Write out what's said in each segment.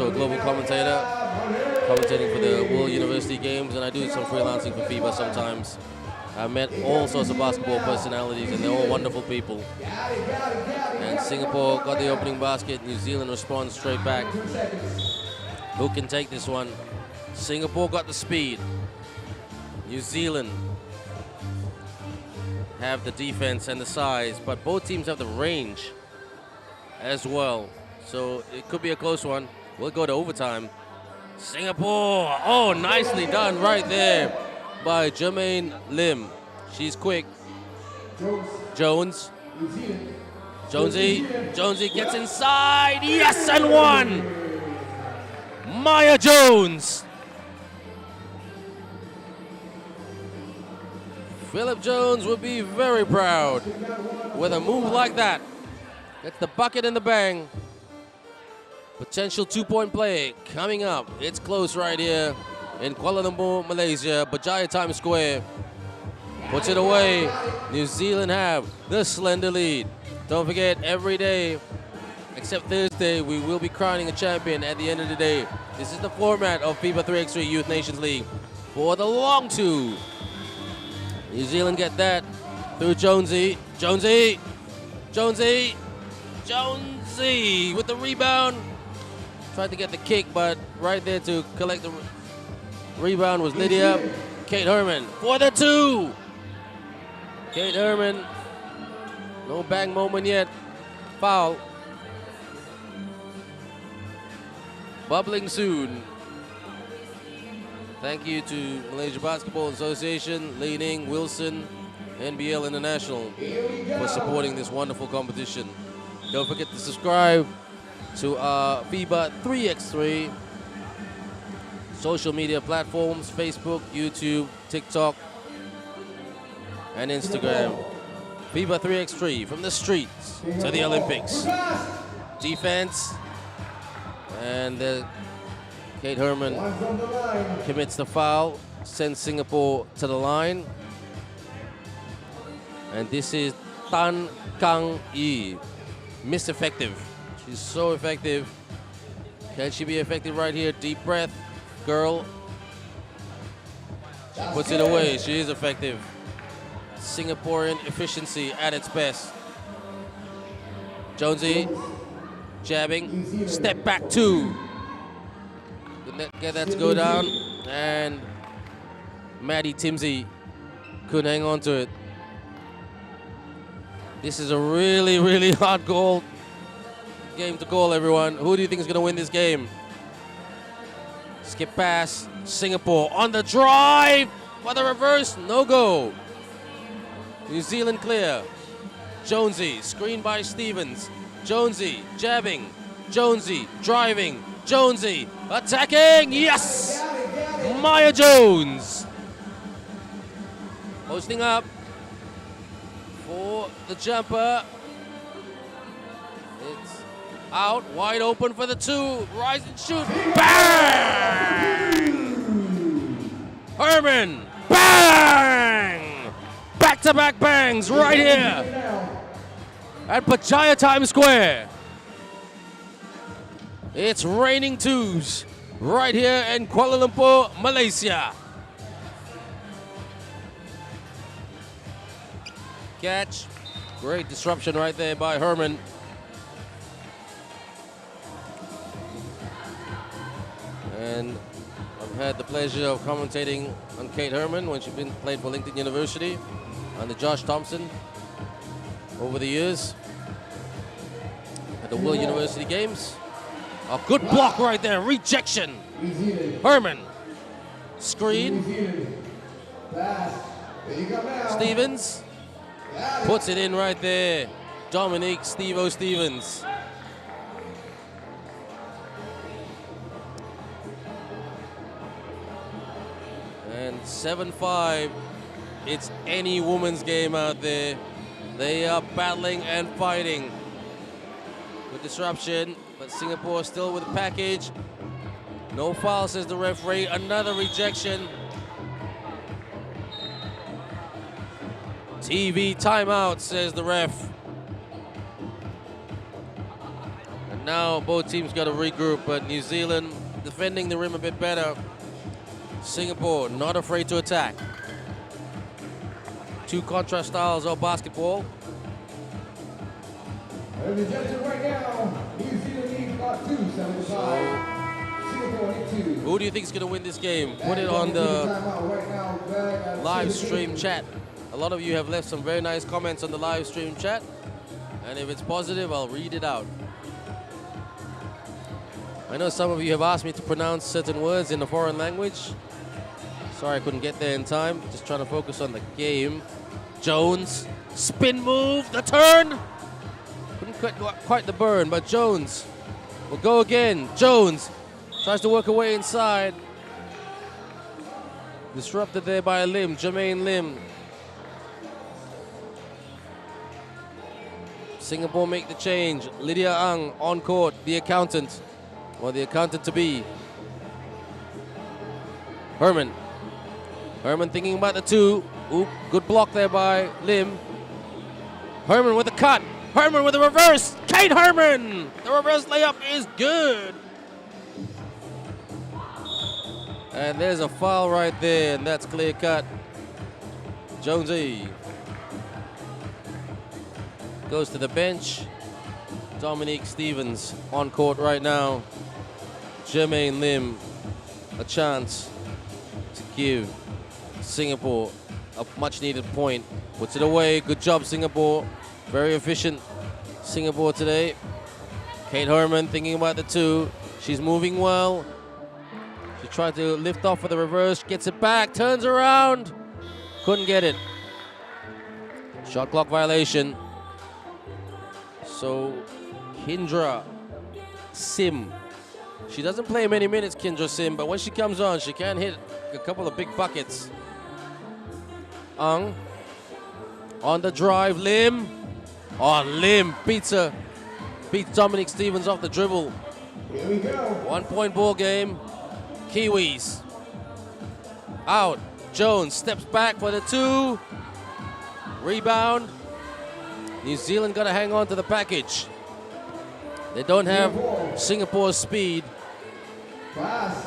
a global commentator, commentating for the World University Games, and I do some freelancing for FIBA sometimes. I've met all sorts of basketball personalities, and they're all wonderful people. And Singapore got the opening basket. New Zealand responds straight back. Who can take this one? Singapore got the speed. New Zealand have the defense and the size, but both teams have the range as well. So it could be a close one. We'll go to overtime. Singapore, oh, nicely done right there by Jermaine Lim. She's quick. Jones. Jonesy gets inside. Yes, and one. Maya Jones. Philip Jones would be very proud with a move like that. Gets the bucket and the bang. Potential two-point play coming up. It's close right here in Kuala Lumpur, Malaysia. Berjaya Times Square puts it away. New Zealand have the slender lead. Don't forget, every day except Thursday, we will be crowning a champion at the end of the day. This is the format of FIBA 3x3 Youth Nations League for the long two. New Zealand get that through Jonesy. Jonesy with the rebound. Tried to get the kick, but right there to collect the rebound was Lydia. Kate Herman for the two. Kate Herman, no bang moment yet. Foul. Bubbling soon. Thank you to Malaysia Basketball Association, Lee Ning, Wilson, NBL International for supporting this wonderful competition. Don't forget to subscribe to our FIBA 3x3 social media platforms, Facebook, YouTube, TikTok, and Instagram. FIBA 3x3, from the streets to the Olympics. Defense, and Kate Herman commits the foul, sends Singapore to the line. And this is Tan Kang Yi, Miss Effective. She's so effective. Can she be effective right here? Deep breath, girl. She puts it away. She is effective. Singaporean efficiency at its best. Jonesy, jabbing, step back two. Get that to go down, and Maddie Timsey couldn't hang on to it. This is a really, really hard game to call, everyone. Who do you think is going to win this game? Skip pass, Singapore on the drive for the reverse, no go. New Zealand clear. Jonesy, screened by Stevens. Jonesy, jabbing. Jonesy, driving. Jonesy, attacking, yes! Maya Jones. Posting up for the jumper. It's out, wide open for the two. Rise and shoot, bang! Herman, bang! Back-to-back bangs right here at Berjaya Times Square. It's raining twos right here in Kuala Lumpur, Malaysia. Catch. Great disruption right there by Herman. And I've had the pleasure of commentating on Kate Herman when she played for Lincoln University under Josh Thompson over the years at the World University Games. A good block right there, rejection. Herman, screen. Stevens puts it in right there. Dominique Steve-O Stevens. And 7-5, it's any woman's game out there. They are battling and fighting. Good disruption. But Singapore still with the package. No foul, says the referee. Another rejection. TV timeout, says the ref. And now both teams got to regroup, but New Zealand defending the rim a bit better. Singapore not afraid to attack. Two contrast styles of basketball. Ladies and gentlemen, right now, New Zealand lead got 275. Singapore need 2. Who do you think is going to win this game? Put it on the live stream chat. A lot of you have left some very nice comments on the live stream chat. And if it's positive, I'll read it out. I know some of you have asked me to pronounce certain words in a foreign language. Sorry I couldn't get there in time. Just trying to focus on the game. Jones, spin move, the turn. Couldn't quite the burn, but Jones will go again. Jones tries to work away inside. Disrupted there by Lim, Jermaine Lim. Singapore make the change. Lydia Ang on court, the accountant. Or the accountant to be. Herman. Herman thinking about the two. Oop, good block there by Lim. Herman with the cut. Herman with the reverse. Kate Herman. The reverse layup is good. And there's a foul right there, and that's clear cut. Jonesy goes to the bench. Dominique Stevens on court right now. Jermaine Lim a chance to give Singapore a much needed point. Puts it away. Good job, Singapore. Very efficient Singapore today. Kate Herman thinking about the two. She's moving well. She tried to lift off for the reverse. Gets it back. Turns around. Couldn't get it. Shot clock violation. So Kendra Sim. She doesn't play many minutes, Kendra Sim, but when she comes on, she can hit a couple of big buckets. Ang on the drive. Lim. Oh, Lim beats Dominic Stevens off the dribble. Here we go. 1 point ball game. Kiwis. Out. Jones steps back for the two. Rebound. New Zealand got to hang on to the package. They don't have Singapore's speed. Pass.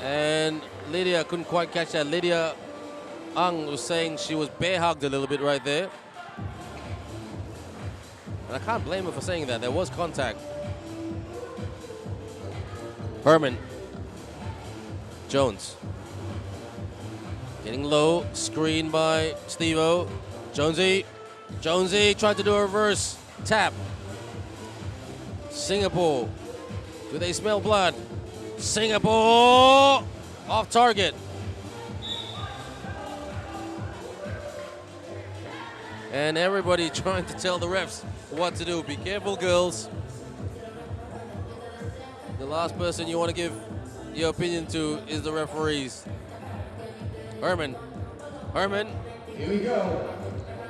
And Lydia couldn't quite catch that. Lydia Ang was saying she was bear hugged a little bit right there. And I can't blame her for saying that. There was contact. Herman. Jones. Getting low. Screen by Steve-O. Jonesy. Jonesy tried to do a reverse tap. Singapore. Do they smell blood? Singapore off target. And everybody trying to tell the refs what to do. Be careful, girls. The last person you want to give your opinion to is the referees. Herman. Herman. Here we go.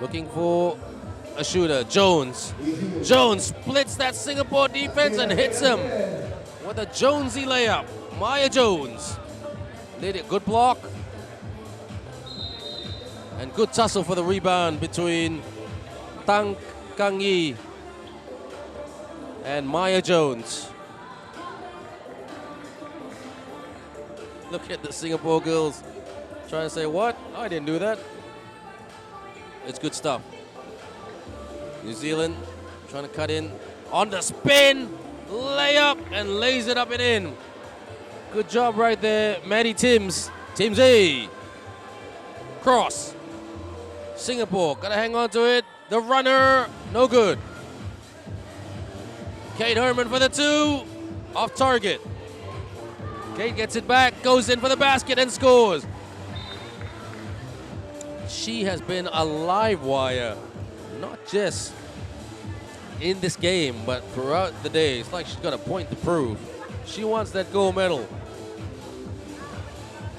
Looking for a shooter. Jones. Jones splits that Singapore defense and hits him with a Jonesy layup. Maya Jones. Did it. Good block. And good tussle for the rebound between Tang Kang Yi and Maya Jones. Look at the Singapore girls trying to say, what? I didn't do that. It's good stuff. New Zealand trying to cut in on the spin, layup, and lays it up and in. Good job right there, Maddie Timms. Timsy. Cross. Singapore, gotta hang on to it. The runner, no good. Kate Herman for the two, off target. Kate gets it back, goes in for the basket and scores. She has been a live wire, not just in this game, but throughout the day. It's like she's got a point to prove. She wants that gold medal.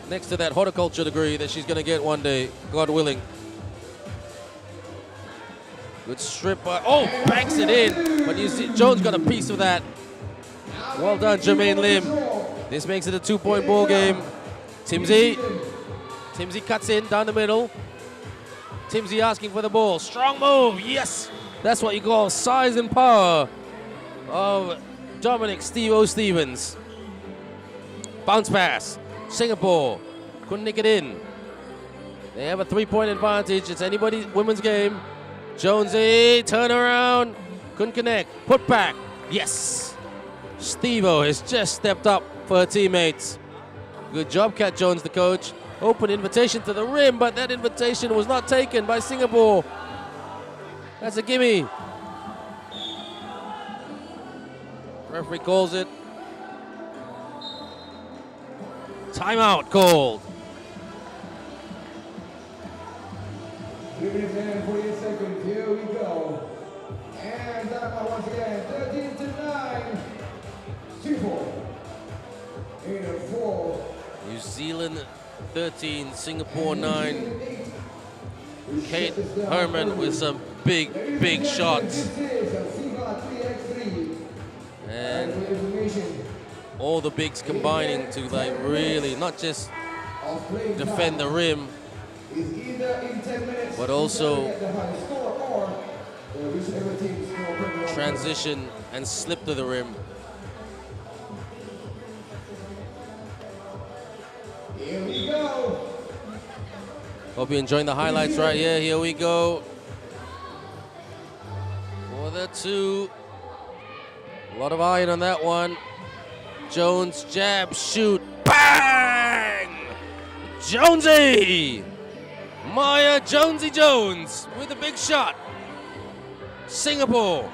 Next to that horticulture degree that she's gonna get one day, God willing. Good strip by, oh, banks it in. But you see, Jones got a piece of that. Well done, Jermaine Lim. This makes it a 2 point ball game. Timsy cuts in down the middle. Timsy asking for the ball. Strong move, yes. That's what you call size and power of Dominic Steve-O Stevens. Bounce pass. Singapore couldn't nick it in. They have a 3-point advantage. It's anybody's women's game. Jonesy, turn around. Couldn't connect. Put back. Yes. Steve-O has just stepped up for her teammates. Good job, Kat Jones, the coach. Open invitation to the rim, but that invitation was not taken by Singapore. That's a gimme. Referee calls it. Timeout called. 3 minutes and 48 seconds. Here we go. And timeout once again. 13-9. 2-4. 8-4. New Zealand 13, Singapore 9. Kate Herman with some big shots. This is a FIBA 3x3. And all the bigs combining to like really not just defend the rim, but also transition and slip to the rim. Here we go. Hope you're enjoying the highlights right here. Here we go. For the two. A lot of iron on that one. Jones, jab, shoot, bang! Jonesy! Maya Jonesy Jones with a big shot. Singapore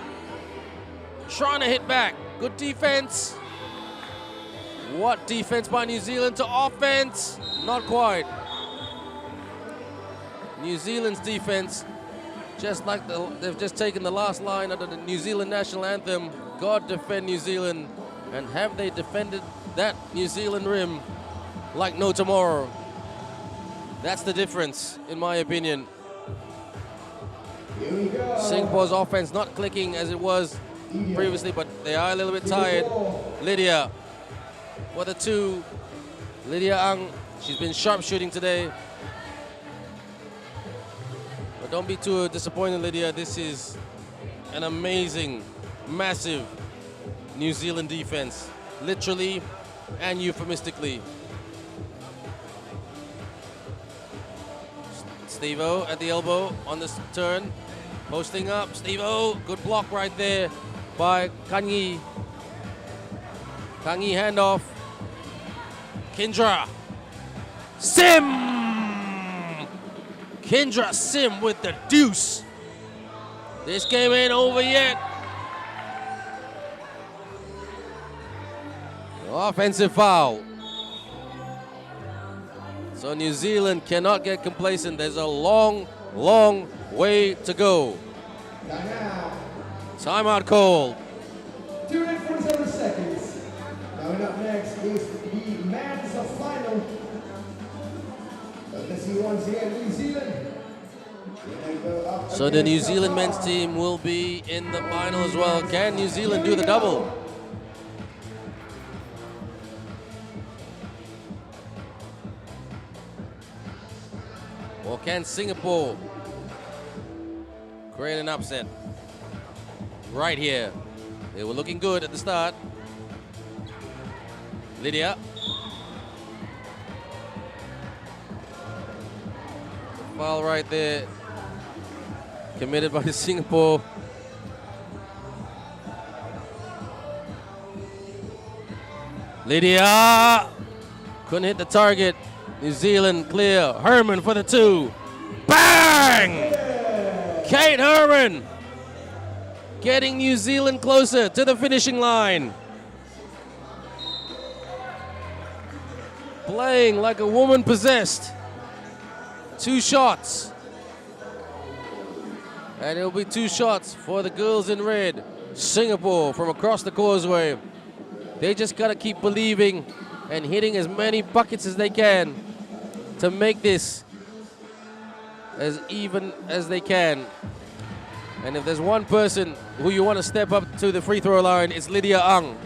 trying to hit back. Good defense. What defense by New Zealand to offense? Not quite. New Zealand's defense, just like they've just taken the last line under the New Zealand national anthem, God defend New Zealand, and have they defended that New Zealand rim like no tomorrow? That's the difference, in my opinion. Here we go. Singapore's offense not clicking as it was previously, but they are a little bit tired. Lydia, for the two. Lydia Ang, she's been sharpshooting today. But don't be too disappointed, Lydia. This is an amazing, massive New Zealand defense, literally and euphemistically. Steve-O at the elbow on this turn, posting up. Steve-O, good block right there by Kang Yi. Kang Yi handoff. Kendra Sim! Kendra Sim with the deuce. This game ain't over yet. Offensive foul. So New Zealand cannot get complacent. There's a long, long way to go. Timeout called. 2 minutes 47 seconds. Coming up next is the men's final. Let's see once again, New Zealand. So the New Zealand men's team will be in the final as well. Can New Zealand do the double? Or can Singapore create an upset? Right here. They were looking good at the start. Lydia. Foul right there. Committed by Singapore. Lydia. Couldn't hit the target. New Zealand clear. Herman for the two. Bang! Kate Herman getting New Zealand closer to the finishing line. Playing like a woman possessed. 2 shots. And it'll be 2 shots for the girls in red. Singapore from across the causeway. They just gotta keep believing and hitting as many buckets as they can to make this as even as they can. And if there's one person who you want to step up to the free throw line, it's Lydia Ang.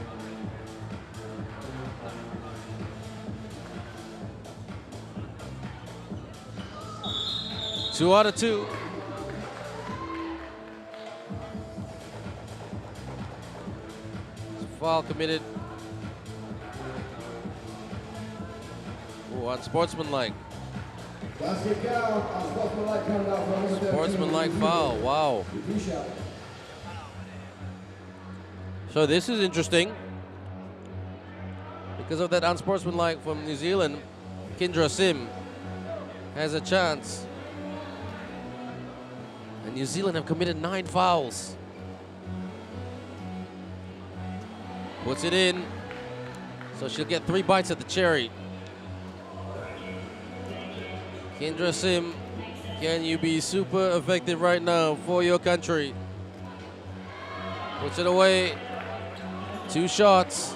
Two out of 2. foul committed. Oh, unsportsmanlike. Basket count. Unsportsmanlike conduct from number 13. Sportsmanlike foul. Wow. So this is interesting. Because of that unsportsmanlike from New Zealand, Kendra Sim has a chance. And New Zealand have committed 9 fouls. Puts it in. So she'll get 3 bites at the cherry. Kendra Sim, can you be super effective right now for your country? Puts it away. 2 shots.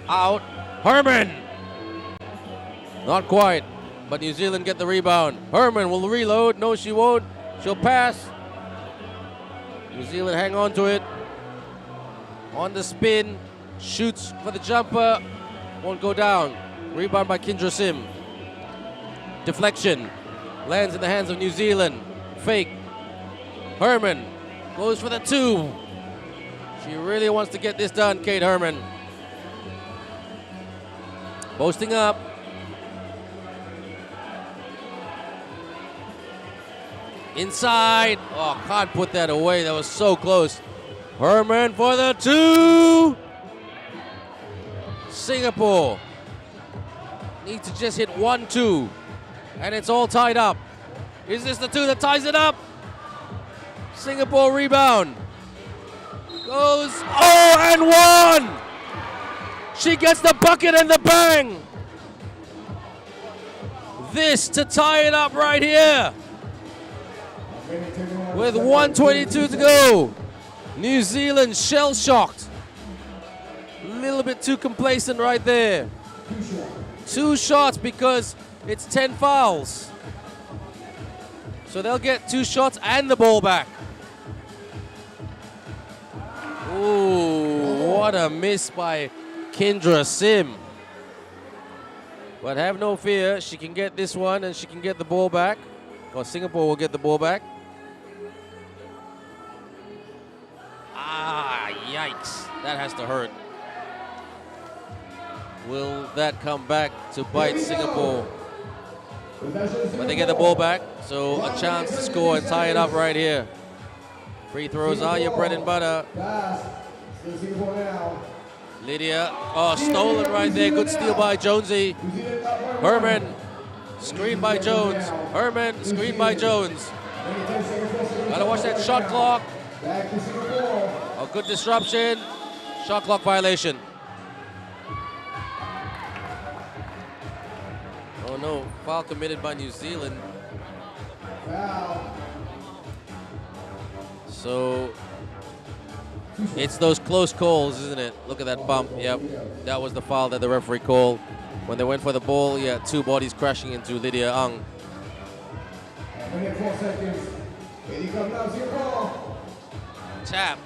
Out. Herman! Not quite, but New Zealand get the rebound. Herman will reload. No, she won't. She'll pass. New Zealand hang on to it. On the spin. Shoots for the jumper. Won't go down. Rebound by Kendra Sim. Deflection. Lands in the hands of New Zealand. Fake. Herman goes for the 2. She really wants to get this done, Kate Herman. Posting up. Inside. Oh, can't put that away. That was so close. Herman for the 2. Singapore need to just hit 1-2. And it's all tied up. Is this the 2 that ties it up? Singapore rebound. Goes. Oh, and 1! She gets the bucket and the bang. This to tie it up right here. With 1:22 to go. New Zealand shell-shocked. A little bit too complacent right there. 2 shots because it's 10 fouls. So they'll get 2 shots and the ball back. Ooh, what a miss by Kendra Sim. But have no fear, she can get this one and she can get the ball back. Or Singapore will get the ball back. Ah, yikes. That has to hurt. Will that come back to bite Singapore? But they get the ball back, so a chance to score and tie it up right here. Free throws are your bread and butter. Lydia, oh, stolen right there. Good steal by Jonesy. Herman, screen by Jones. Herman, screen by Jones. Gotta watch that shot clock. Oh, good disruption. Shot clock violation. Oh no, foul committed by New Zealand. So it's those close calls, isn't it? Look at that bump. Yep, that was the foul that the referee called. When they went for the ball, yeah, 2 bodies crashing into Lydia Ang. 4 seconds. Here you come now, Singapore. Tap.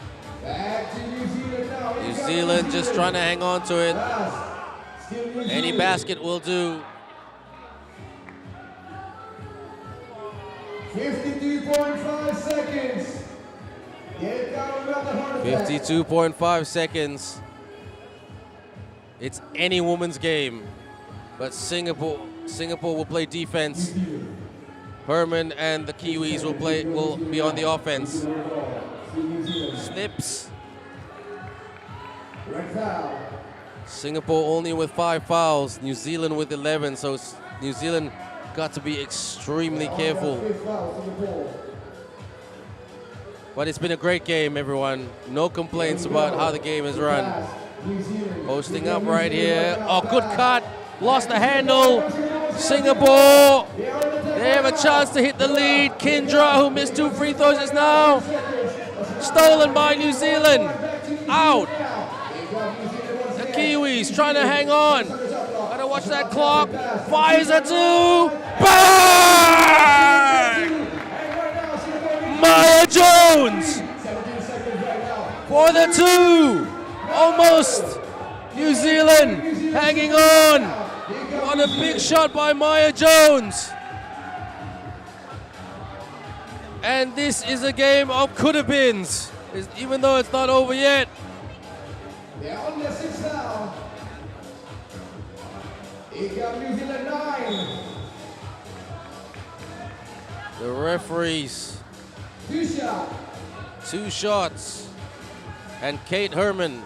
Back to New Zealand now. New Zealand just trying to hang on to it. Any basket will do. 52.5 seconds. Get it down without the heart attack. 52.5 seconds. It's any woman's game, but Singapore will play defense. Herman and the Kiwis will be on the offense. Slips. Red foul. Singapore only with 5 fouls. New Zealand with 11. So New Zealand got to be extremely careful. But it's been a great game, everyone. No complaints about how the game is run. Posting up right here. Oh, good cut. Lost the handle. Singapore. They have a chance to hit the lead. Kendra, who missed 2 free throws just now. Stolen by New Zealand. Out. The Kiwis trying to hang on. Gotta watch that clock. Fires a 2. Bang! Maya Jones for the 2. Almost. New Zealand hanging on. What a big shot by Maya Jones. And this is a game of could-have-beens. even though it's not over yet. They're on their sixth now. Here comes New Zealand 9. The referees. 2 shots. 2 shots. And Kate Herman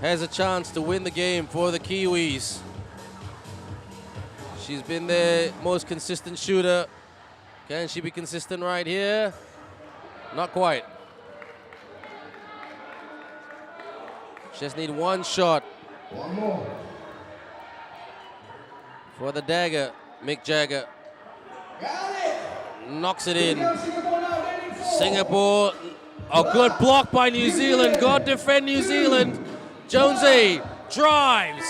has a chance to win the game for the Kiwis. She's been the most consistent shooter. Can she be consistent right here? Not quite. Just need 1 shot. 1 more. For the dagger, Mick Jagger. Got it. Knocks it Here in. comes Singapore now. They need 4. Singapore, a good block by New Zealand. God defend New Zealand. Jonesy drives.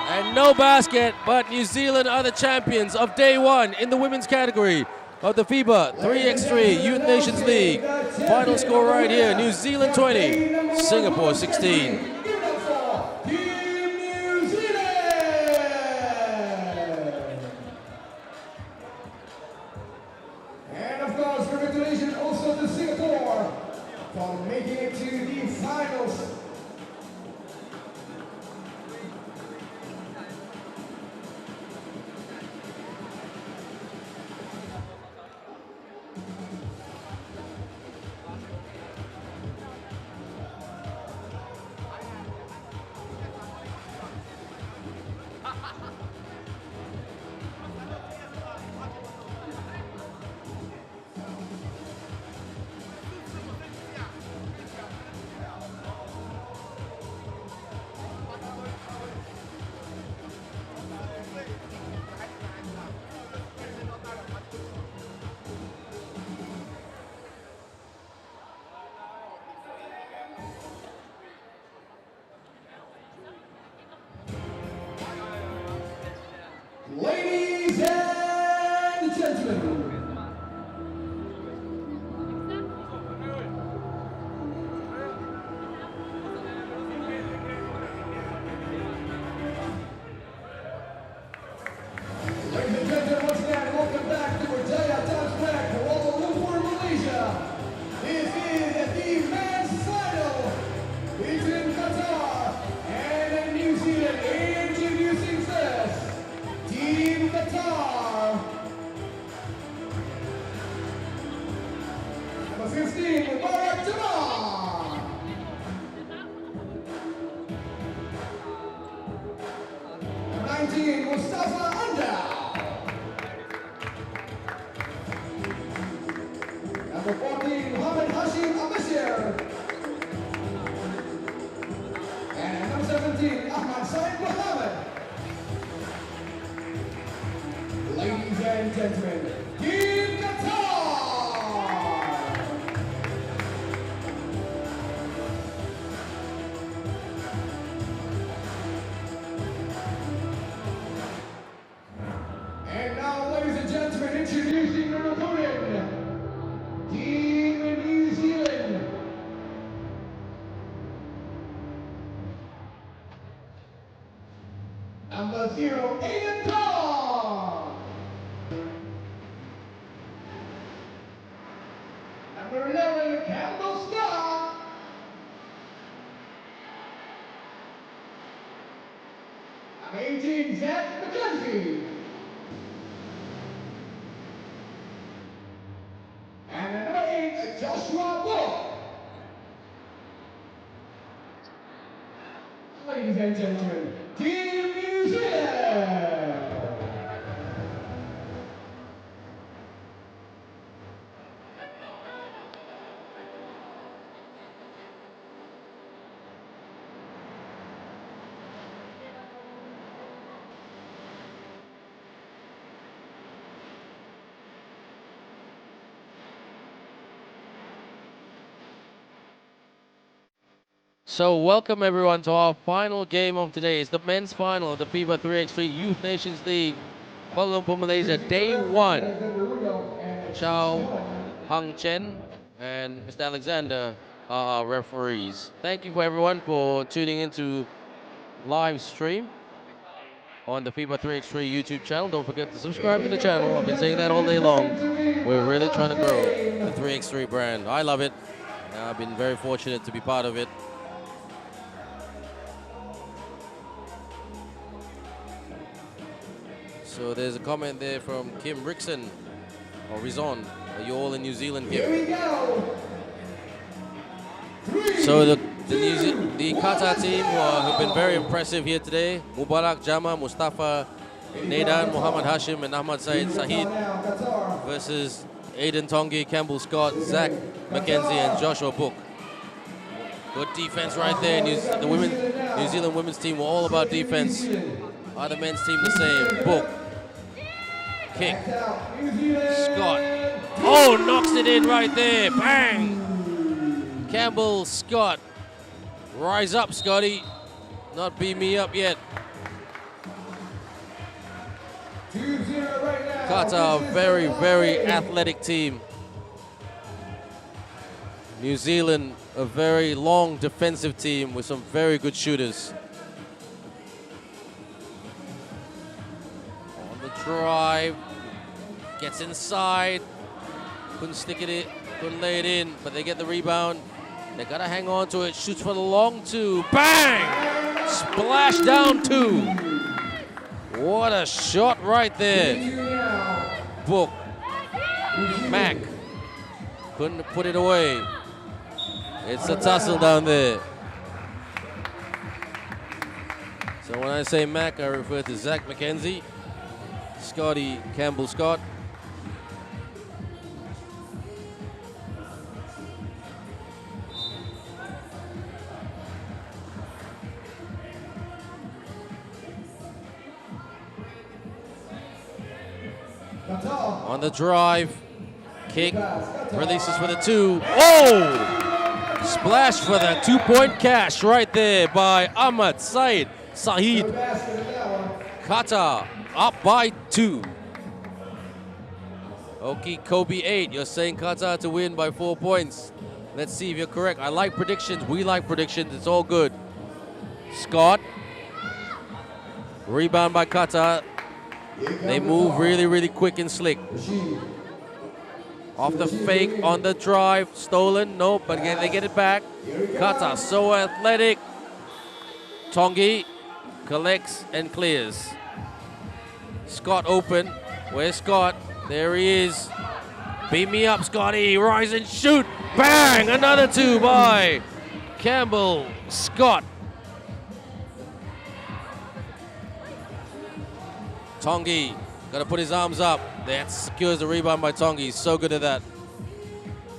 And no basket, but New Zealand are the champions of day 1 in the women's category of the FIBA 3x3 Youth Nations League. Final score right here, New Zealand 20, Singapore 16. And of course, congratulations also to Singapore for making it to the finals. Ladies and gentlemen, once again, welcome back to Jaya Times Square, Kuala Lumpur, Malaysia. This is the men's final between Qatar and New Zealand. Introducing first, Team Qatar. Number 15, Mubarak Jamal. Number 19, Mustafa Anda. Number 14, Muhammad Hashim Abashir. And number 17, Ahmad Said Muhammad. Ladies and gentlemen, Team Qatar! And now, ladies and gentlemen, introducing your opponent, Team New Zealand. Number 0, Aiden Carr. Number 11, Campbell Scott. Number 18, Zach McKenzie. And number 8, Joshua Wolf. Ladies and gentlemen, Team New Zealand. So welcome everyone to our final game of today. It's the men's final of the FIBA 3x3 Youth Nations League, Kuala Lumpur, Malaysia, day 1. Chow, Hang Chen, and Mr. Alexander are our referees. Thank you for everyone for tuning into live stream on the FIBA 3x3 YouTube channel. Don't forget to subscribe to the channel. I've been saying that all day long. We're really trying to grow the 3x3 brand. I love it. I've been very fortunate to be part of it. So there's a comment there from Kim Rickson, or Rizon. Are you all in New Zealand, Kim? Here we go. So the Qatar team have been very impressive here today. Mubarak Jama, Mustafa Nadan, Muhammad Hashim, and Ahmad Said Sahid versus Aiden Tongi, Campbell Scott, Zach McKenzie, and Joshua Book. Good defense right there. New Zealand women's team were all about defense. Other men's team the same. Book. Kick. Scott. Oh, knocks it in right there. Bang! Campbell Scott. Rise up, Scotty. Not beat me up yet. 2-0 right now. Qatar, very, very athletic team. New Zealand, a very long defensive team with some very good shooters. On the drive, gets inside. Couldn't stick it in, couldn't lay it in, but they get the rebound. They gotta hang on to it. Shoots for the long two. Bang! Splash down two. What a shot right there. Book. Mac. Couldn't put it away. It's a tussle down there. So when I say Mac, I refer to Zach McKenzie, Scotty Campbell Scott. On the drive, kick, releases for the two. Oh! Splash for the 2-point cash right there by Ahmad Said Sahid. Qatar up by 2. Okay, Kobe 8. You're saying Qatar to win by 4 points. Let's see if you're correct. I like predictions. We like predictions. It's all good. Scott. Rebound by Qatar. They move really, really quick and slick. Off the fake, on the drive, stolen, nope, but again they get it back. Qatar, so athletic. Tongi collects and clears. Scott open, where's Scott? There he is. Beat me up, Scotty, rise and shoot. Bang, another two by Campbell Scott. Tongi, gotta put his arms up. That secures the rebound by Tongi. He's so good at that.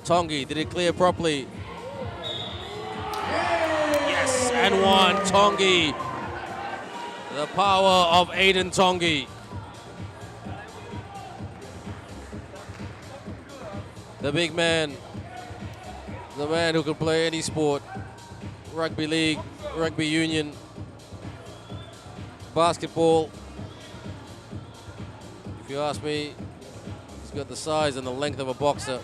Tongi, did it clear properly? Yes, and one. Tongi. The power of Aiden Tongi. The big man. The man who can play any sport. Rugby league, rugby union, basketball. If you ask me, he's got the size and the length of a boxer.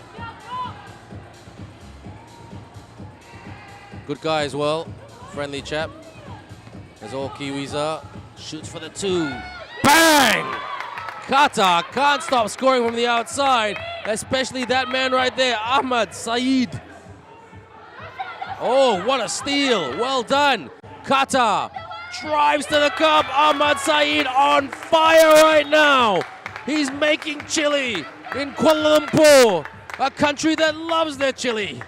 Good guy as well, friendly chap, as all Kiwis are. Shoots for the two. Bang! Qatar can't stop scoring from the outside, especially that man right there, Ahmad Said. Oh, what a steal. Well done. Qatar drives to the cup. Ahmad Said on fire right now. He's making chili in Kuala Lumpur, a country that loves their chili.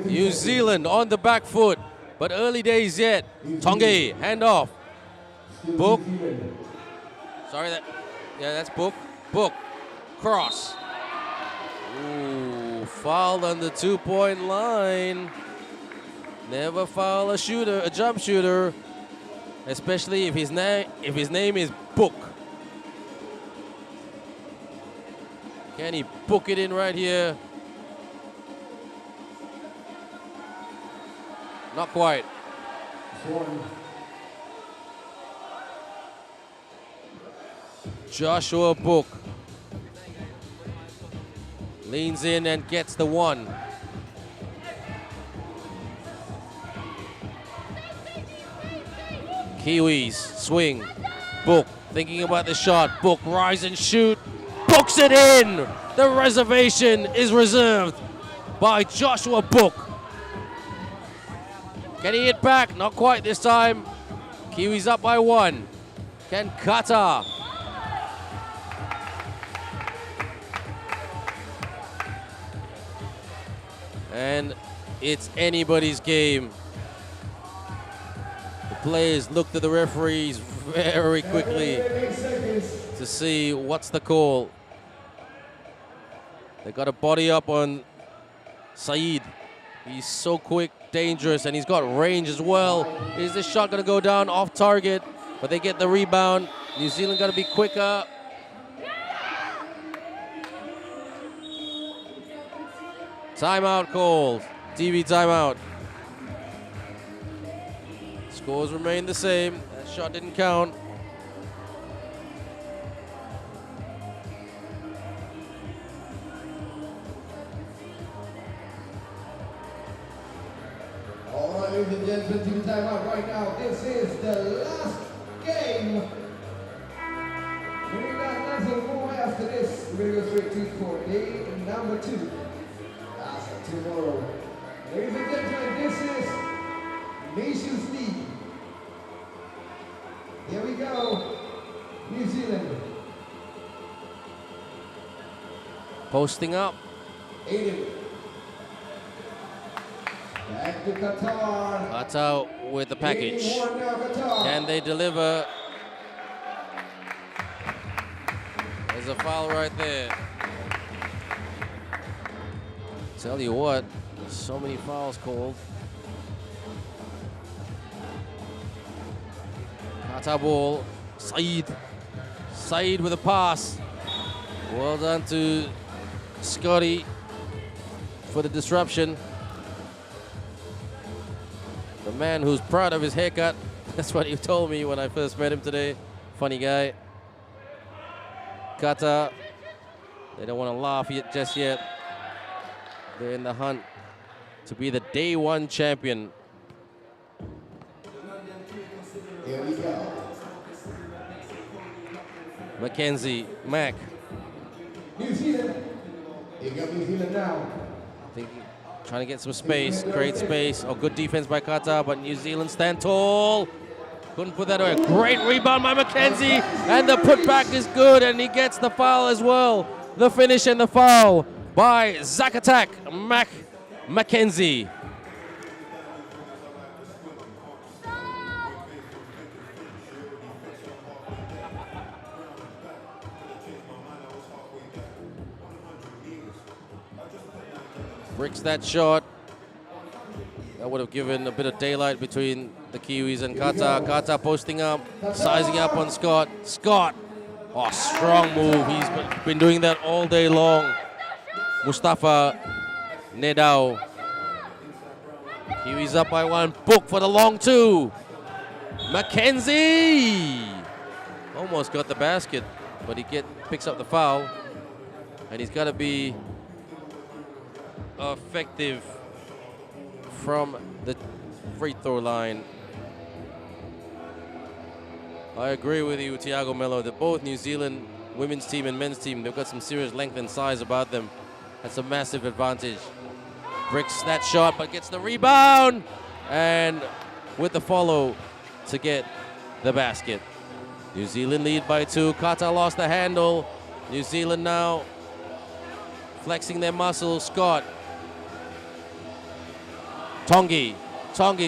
New Zealand on the back foot, but early days yet. Tongi, handoff. Book. Sorry, that's Book. Book. Cross. Ooh, fouled on the 2-point line. Never foul a jump shooter, especially if his name is Book. Can he book it in right here? Not quite. Joshua Book leans in and gets the one. Kiwis swing. Book thinking about the shot. Book, rise and shoot. Books it in. The reservation is reserved by Joshua Book. Can he hit back? Not quite this time. Kiwis up by 1. Can Qatar? And it's anybody's game. The players looked at the referees very quickly to see what's the call. They got a body up on Saeed. He's so quick, dangerous, and he's got range as well. Is this shot going to go down off target? But they get the rebound. New Zealand got to be quicker. Timeout called. TV timeout. Scores remain the same. That shot didn't count. All right, ladies and gentlemen, TV timeout right now. This is the last game. We got nothing more after this. We're going to go straight to court. Day number 2. That's tomorrow. Ladies and gentlemen, this is Nations League. Here we go. New Zealand. Posting up. Aiden. Back to Qatar. Qatar with the package. 81 now, Qatar. Can they deliver? There's a foul right there. Tell you what, so many fouls called. Qatar ball. Saeed with a pass. Well done to Scotty for the disruption. The man who's proud of his haircut. That's what he told me when I first met him today. Funny guy. Qatar, they don't want to laugh yet, just yet. They're in the hunt to be the day 1 champion. Here we go. Mackenzie, Mac. New Zealand. Here got New Zealand now. Trying to get some space, create space. Oh, good defense by Qatar, but New Zealand stand tall. Couldn't put that away. Great rebound by Mackenzie, and the putback is good, and he gets the foul as well. The finish and the foul by Zakatak Mackenzie. Bricks that shot. That would have given a bit of daylight between the Kiwis and Qatar. Qatar posting up, sizing up on Scott. Scott, oh, strong move. He's been doing that all day long. Mustafa Nedao. Kiwis up by 1. Book for the long 2. Mackenzie almost got the basket, but he picks up the foul, and he's got to be effective from the free throw line. I agree with you, Tiago Melo, that both New Zealand women's team and men's team, they've got some serious length and size about them. That's a massive advantage. Bricks that shot, but gets the rebound, and with the follow to get the basket. New Zealand lead by 2. Qatar lost the handle. New Zealand now flexing their muscles. Scott. Tongi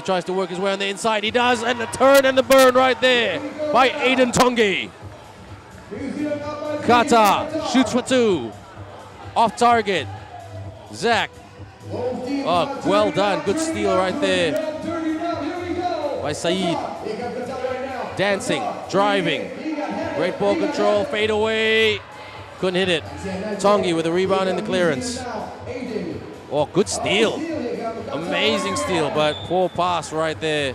tries to work his way on the inside. He does, and the turn and the burn right there by Aiden Tongi. Qatar shoots for 2. Off target. Zach. Oh, well done. Good steal right there by Saeed. Dancing, driving. Great ball control, fade away. Couldn't hit it. Tongi with a rebound and the clearance. Oh, good steal. Amazing steal, but poor pass right there.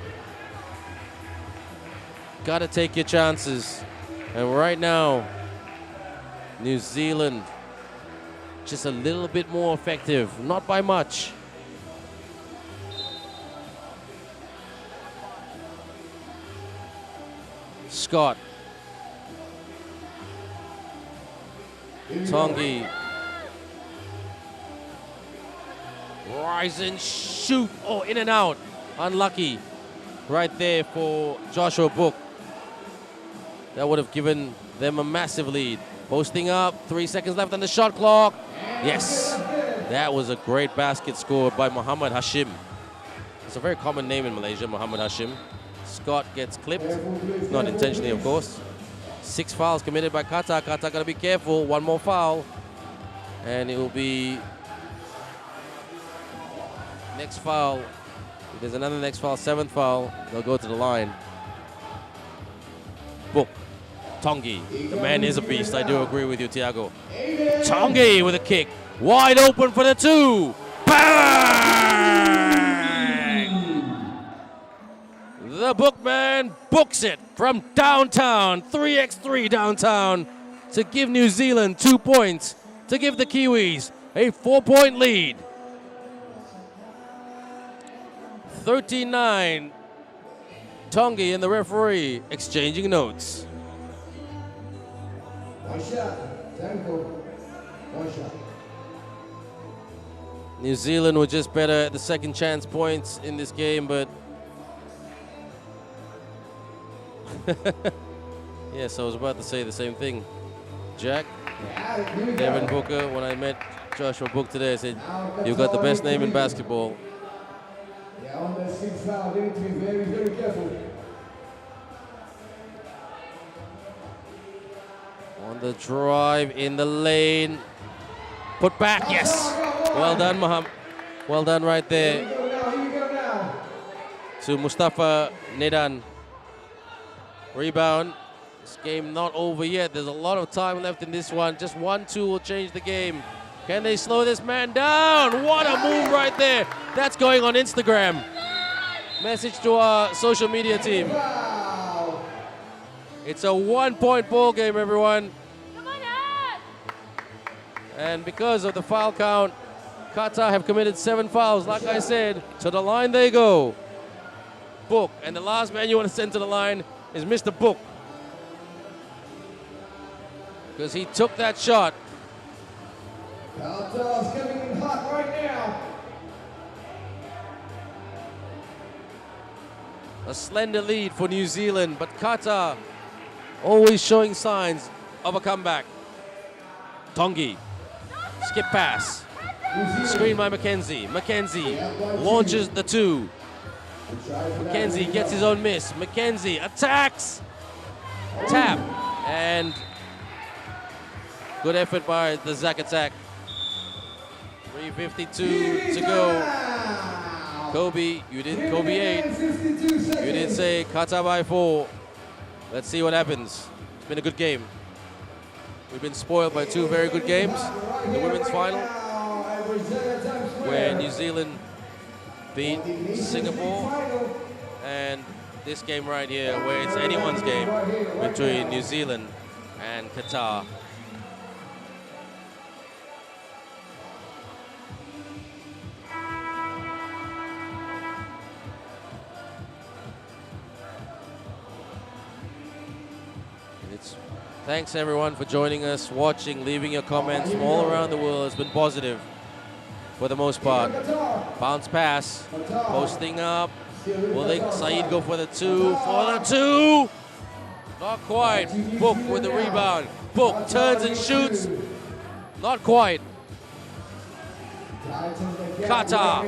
Got to take your chances. And right now, New Zealand just a little bit more effective, not by much. Scott Tongi. Rise and shoot. Oh, in and out. Unlucky. Right there for Joshua Book. That would have given them a massive lead. Posting up. 3 seconds left on the shot clock. Yes. That was a great basket scored by Muhammad Hashim. It's a very common name in Malaysia, Muhammad Hashim. Scott gets clipped. Not intentionally, of course. 6 fouls committed by Qatar. Qatar got to be careful. One more foul. And it will be next foul. If there's another next foul, 7th foul, they'll go to the line. Book. Tongi. The man is a beast. I do agree with you, Thiago. Tongi with a kick. Wide open for the 2. Bang! The Bookman books it from downtown, 3x3 downtown, to give New Zealand 2 points, to give the Kiwis a 4-point lead. 13-9. Tongi and the referee exchanging notes. One shot. Tango. One shot. New Zealand were just better at the second chance points in this game, but yes, I was about to say the same thing. Jack, Devin Booker, when I met Joshua Book today, I said, "You've got the best name in basketball." Yeah, on that 6th foul, they need to be very, very careful. On the drive in the lane. Put back, yes. Well done, Muhammad. Well done right there. Here we go now. To Mustafa Nedan. Rebound. This game not over yet. There's a lot of time left in this one. Just 1-2 will change the game. Can they slow this man down? What a move right there. That's going on Instagram. Message to our social media team. Wow. It's a 1-point ball game, everyone. And because of the foul count, Qatar have committed 7 fouls. Like I said, to the line they go. Book. And the last man you want to send to the line is Mr. Book. Because he took that shot. Qatar's coming in hot right now. A slender lead for New Zealand, but Qatar always showing signs of a comeback. Tongi. Skip pass. Screen by Mackenzie. Mackenzie launches the 2. Mackenzie gets his own miss. Mackenzie attacks. Tap. And good effort by the Zach attack. 3:52 to go. Kobe, you did Kobe 8. You did say Qatar by 4. Let's see what happens. It's been a good game. We've been spoiled by 2 very good games. The women's final, where New Zealand beat Singapore, and this game right here, where it's anyone's game between New Zealand and Qatar. Thanks everyone for joining us, watching, leaving your comments from all around the world. It's been positive for the most part. Bounce pass, posting up. Will Saeed go for the 2? For the 2! Not quite. Book with the rebound. Book turns and shoots. Not quite. Qatar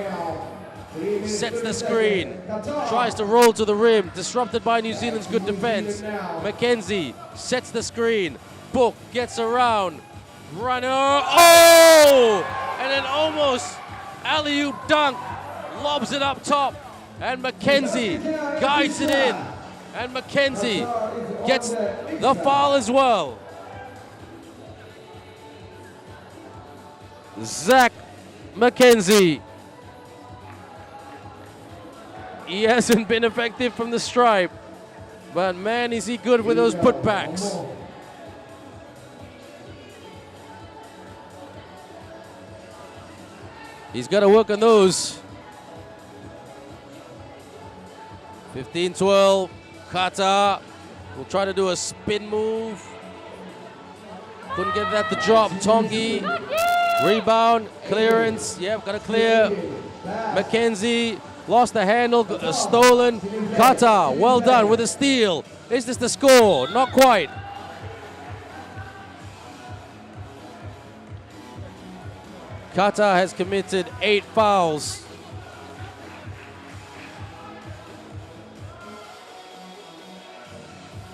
sets the screen, tries to roll to the rim, disrupted by New Zealand's good defense. Mackenzie sets the screen. Book gets around. Runner. Oh! And an almost alley-oop dunk. Lobs it up top. And Mackenzie guides it in. And Mackenzie gets the foul as well. Zach Mackenzie. He hasn't been effective from the stripe, but man, is he good with those putbacks. He's got to work on those. 15-12, Qatar will try to do a spin move. Couldn't get that to drop. Tongi, rebound, clearance. Yep, got to clear. Mackenzie lost the handle, stolen. Qatar, well done with a steal. Is this the score? Not quite. Qatar has committed 8 fouls.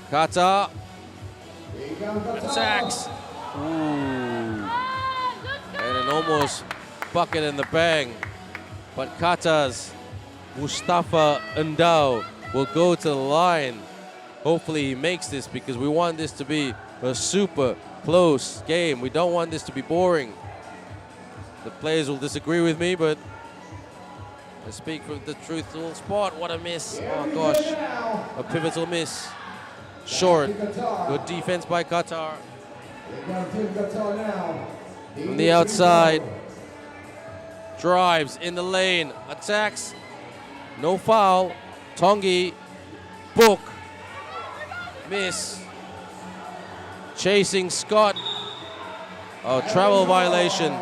Qatar attacks. Ooh. And an almost bucket in the bang. But Qatar's Mustafa Ndao will go to the line. Hopefully he makes this, because we want this to be a super close game. We don't want this to be boring. The players will disagree with me, but I speak from the truthful spot. What a miss. Oh gosh, a pivotal miss. Short. Good defense by Qatar. From the outside. Drives in the lane. Attacks. No foul. Tongi. Book. Miss. Chasing Scott. Oh, travel violation.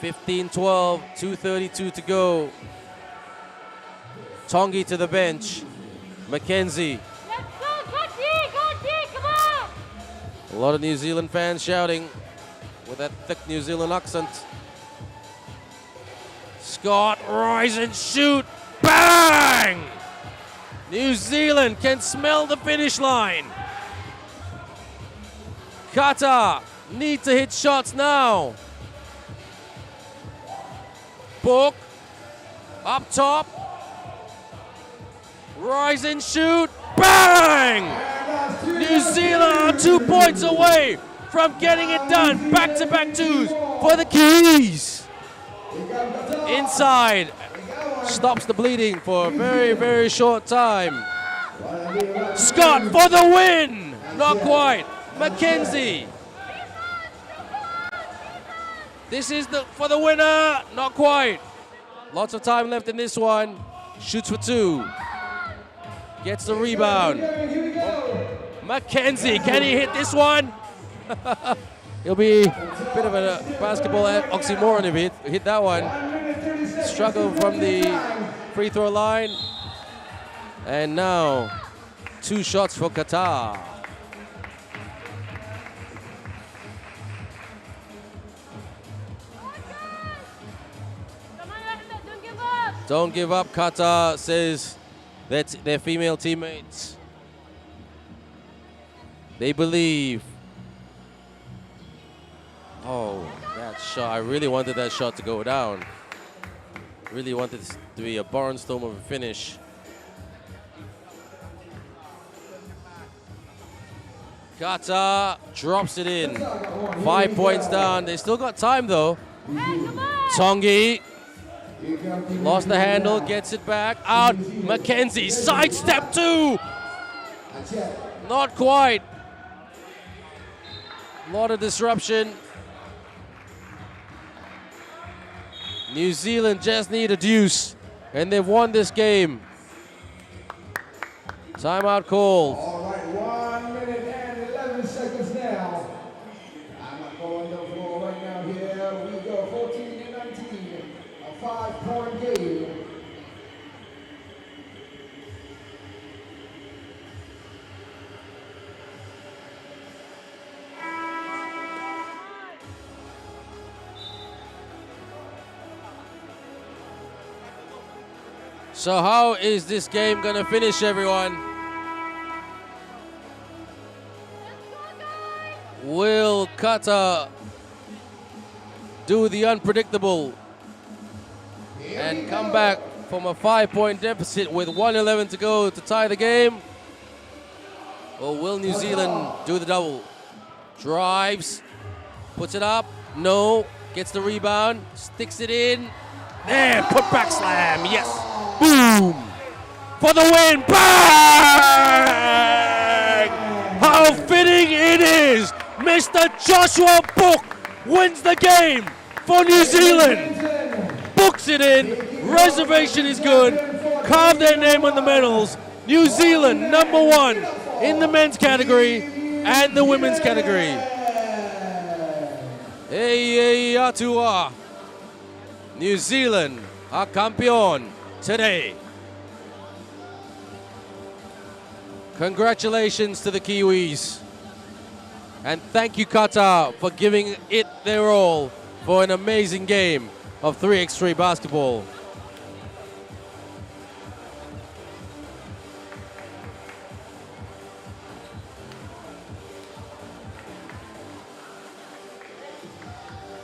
(15-12), 2:32 to go. Tongi to the bench. Mackenzie. A lot of New Zealand fans shouting with that thick New Zealand accent. Scott, rise and shoot. Bang! New Zealand can smell the finish line. Qatar need to hit shots now. Book, up top, rise and shoot, bang! New Zealand are 2 points away from getting it done. Back-to-back twos for the Kiwis. Inside, stops the bleeding for a very, very short time. Scott for the win, not quite. Mackenzie. This is for the winner, not quite. Lots of time left in this one. Shoots for 2. Gets the rebound. Mackenzie, can he hit this one? He'll be a bit of a basketball oxymoron if he hit that one. Struggle from the free throw line. And now, 2 shots for Qatar. Don't give up, Qatar says that's their female teammates. They believe. Oh, that shot. I really wanted that shot to go down. Really wanted this to be a barnstorm of a finish. Qatar drops it in. 5 points down. They still got time though. Tongi. Lost the handle, gets it back, out, Mackenzie, sidestep 2! Not quite. A lot of disruption. New Zealand just need a deuce, and they've won this game. Timeout called. All right, 1 minute and 11 seconds now. I'm not going no floor right now here. We go 14-19. 5-point game. So how is this game gonna finish, everyone? Will Qatar do the unpredictable and come back from a 5-point deficit with 1:11 to go to tie the game? Or will New Zealand do the double? Drives, puts it up, no, gets the rebound, sticks it in, and put back slam, yes, boom, for the win, bang! How fitting it is, Mr. Joshua Book wins the game for New Zealand. Books it in, reservation is good, carve their name on the medals, New Zealand, number 1 in the men's category and the women's category. Hey, atua. New Zealand are campeón today. Congratulations to the Kiwis. And thank you, Qatar, for giving it their all for an amazing game of 3x3 basketball.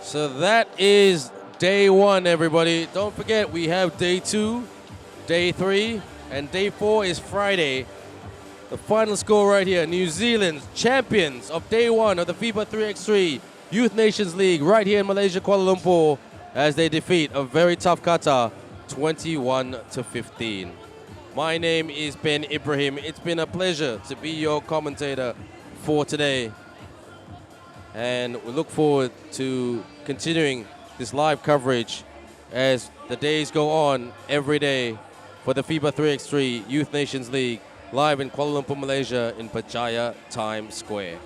So that is day 1, everybody. Don't forget, we have day 2, day 3, and day 4 is Friday. The final score right here, New Zealand's champions of day 1 of the FIBA 3x3 Youth Nations League right here in Malaysia, Kuala Lumpur, as they defeat a very tough Qatar, 21-15. My name is Ben Ibrahim. It's been a pleasure to be your commentator for today. And we look forward to continuing this live coverage as the days go on every day for the FIBA 3x3 Youth Nations League live in Kuala Lumpur, Malaysia in Berjaya Times Square.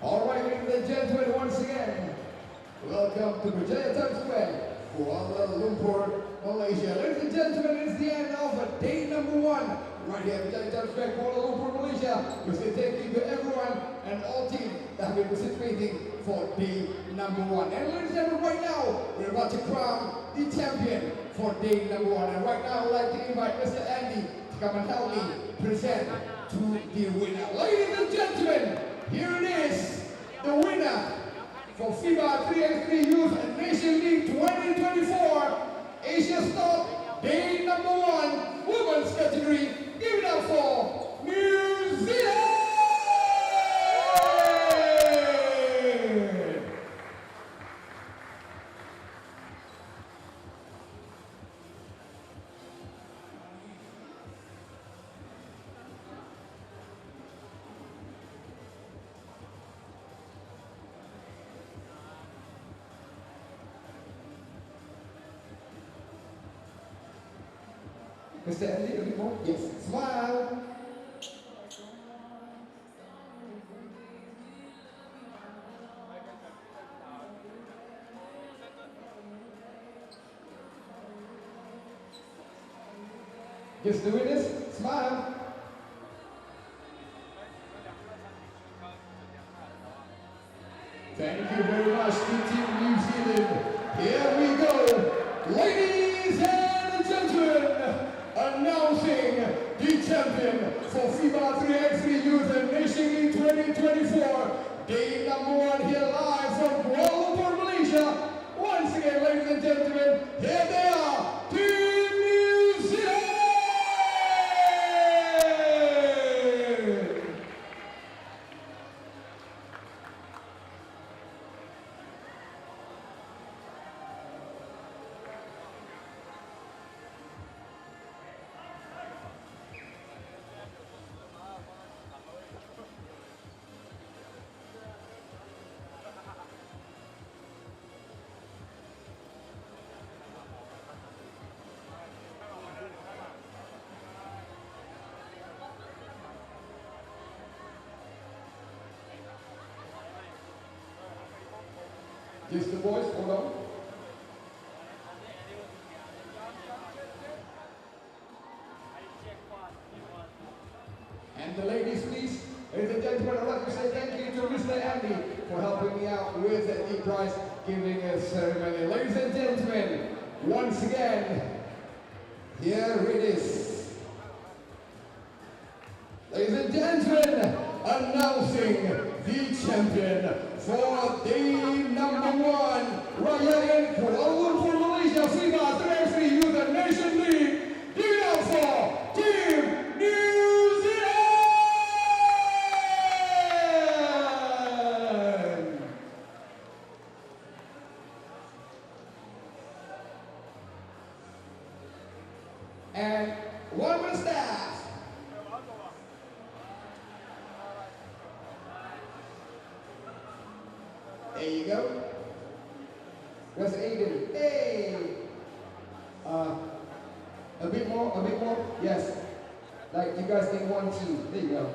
All right, ladies and gentlemen, once again, welcome to Berjaya Times Square, Kuala Lumpur, Malaysia. Ladies and gentlemen, it's the end of day number 1. Right here at Berjaya Times Square, Kuala Lumpur, Malaysia. We say thank you to everyone and all teams that have been participating for day number 1. And ladies and gentlemen, right now, we're about to crown the champion for day number 1. And right now, I'd like to invite Mr. Andy to come and help me present to the winner. Ladies and gentlemen, here it is, the winner for FIBA 3x3 Nations League 2024, Asia's top day number 1, women's category. Give it up for New Zealand! Mr. Andy, a bit more? Yes. Smile. Just doing this. Smile. Thank you very much to Team New Zealand. Here we go. Ladies and gentlemen, announcing the champion for FIBA 3x3 Nations League 2024. Day number 1 here live from Kuala Lumpur, Malaysia. Once again, ladies and gentlemen, here they are, Team New Zealand! Just the boys, hold on. And the ladies, please. Ladies and gentlemen, I'd like to say thank you to Mr. Andy for helping me out with the prize giving ceremony. Ladies and gentlemen, once again, here it is. Ladies and gentlemen, announcing the champion for day number 1, right here in Kuala Lumpur, Malaysia, FIBA 3x3 Nations League. Give it up for Team New Zealand! And one more staff. There you go. Where's Aiden? Hey! A bit more? Yes. Like you guys in 1 team. There you go.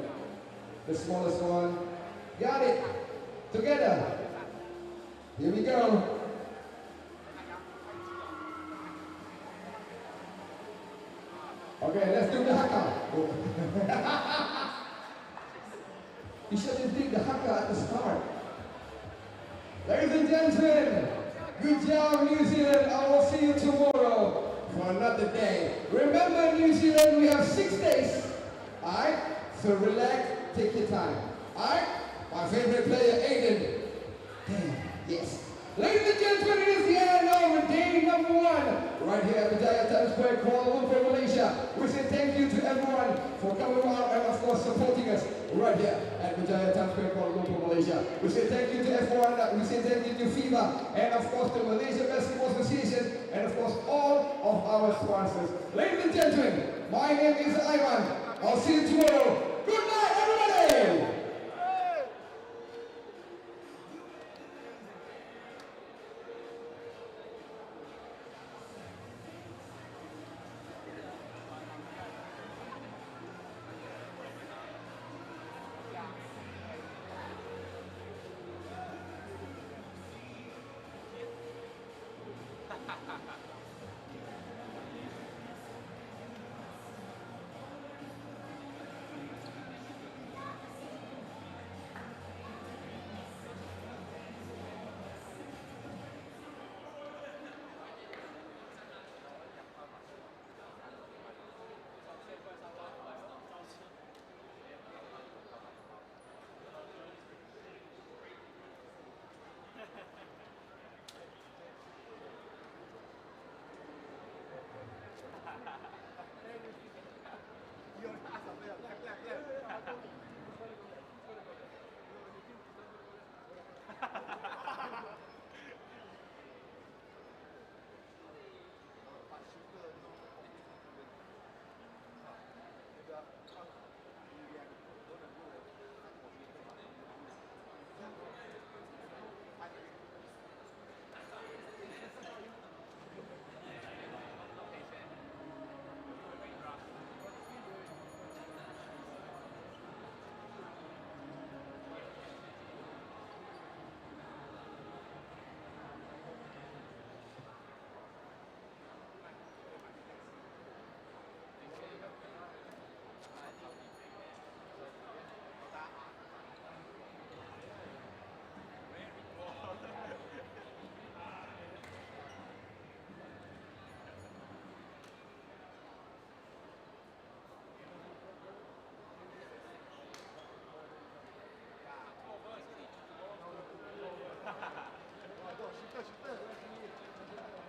The smallest one. Got it. Together. Here we go. Okay, let's do the haka. You should have did the haka at the start. Ladies and gentlemen, good job New Zealand. I will see you tomorrow for another day. Remember New Zealand, we have 6 days. Alright? So relax, take your time. Alright? My favorite player, Aiden. Damn, yes. Ladies and gentlemen, it is the end of day number 1. Right here at Berjaya Times Square, Kuala Lumpur, Malaysia. We say thank you to everyone for coming out and of course supporting us right here at Berjaya Times Square, Kuala Lumpur, Malaysia. We say thank you to everyone. We say thank you to FIBA and of course to Malaysia Basketball Association and of course all of our sponsors. Ladies and gentlemen, my name is Ivan. I'll see you tomorrow. Good night, everybody!